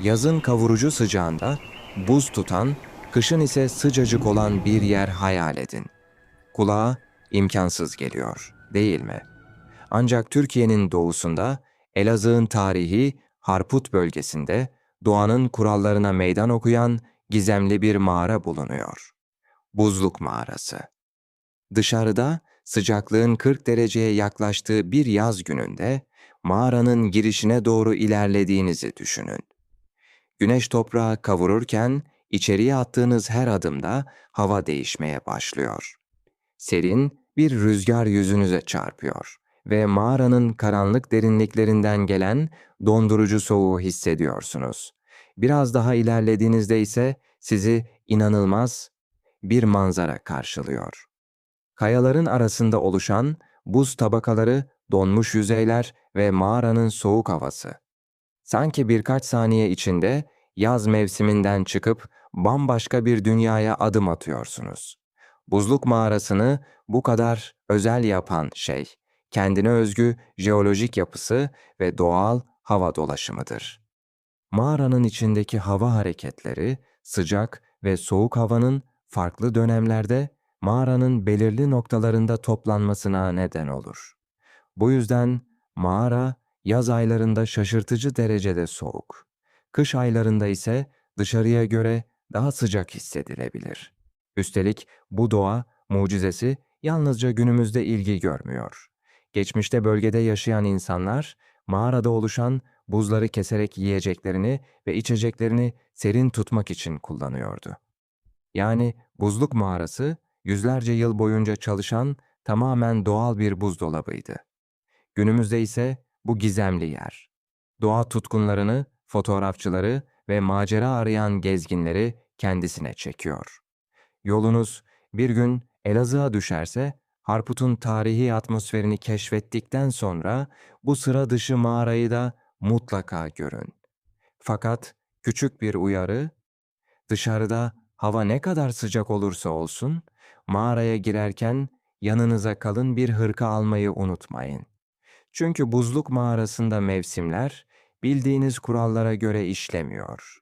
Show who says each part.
Speaker 1: Yazın kavurucu sıcağında buz tutan, kışın ise sıcacık olan bir yer hayal edin. Kulağa imkansız geliyor, değil mi? Ancak Türkiye'nin doğusunda, Elazığ'ın tarihi Harput bölgesinde doğanın kurallarına meydan okuyan gizemli bir mağara bulunuyor. Buzluk Mağarası. Dışarıda sıcaklığın 40 dereceye yaklaştığı bir yaz gününde mağaranın girişine doğru ilerlediğinizi düşünün. Güneş toprağı kavururken içeriye attığınız her adımda hava değişmeye başlıyor. Serin bir rüzgar yüzünüze çarpıyor ve mağaranın karanlık derinliklerinden gelen dondurucu soğuğu hissediyorsunuz. Biraz daha ilerlediğinizde ise sizi inanılmaz bir manzara karşılıyor. Kayaların arasında oluşan buz tabakaları, donmuş yüzeyler ve mağaranın soğuk havası. Sanki birkaç saniye içinde yaz mevsiminden çıkıp bambaşka bir dünyaya adım atıyorsunuz. Buzluk mağarasını bu kadar özel yapan şey, kendine özgü jeolojik yapısı ve doğal hava dolaşımıdır. Mağaranın içindeki hava hareketleri, sıcak ve soğuk havanın farklı dönemlerde mağaranın belirli noktalarında toplanmasına neden olur. Bu yüzden mağara yaz aylarında şaşırtıcı derecede soğuk, kış aylarında ise dışarıya göre daha sıcak hissedilebilir. Üstelik bu doğa mucizesi yalnızca günümüzde ilgi görmüyor. Geçmişte bölgede yaşayan insanlar mağarada oluşan buzları keserek yiyeceklerini ve içeceklerini serin tutmak için kullanıyordu. Yani buzluk mağarası yüzlerce yıl boyunca çalışan tamamen doğal bir buzdolabıydı. Günümüzde ise bu gizemli yer, doğa tutkunlarını, fotoğrafçıları ve macera arayan gezginleri kendisine çekiyor. Yolunuz bir gün Elazığ'a düşerse, Harput'un tarihi atmosferini keşfettikten sonra bu sıra dışı mağarayı da mutlaka görün. Fakat küçük bir uyarı, dışarıda hava ne kadar sıcak olursa olsun, mağaraya girerken yanınıza kalın bir hırka almayı unutmayın. Çünkü buzluk mağarasında mevsimler bildiğiniz kurallara göre işlemiyor.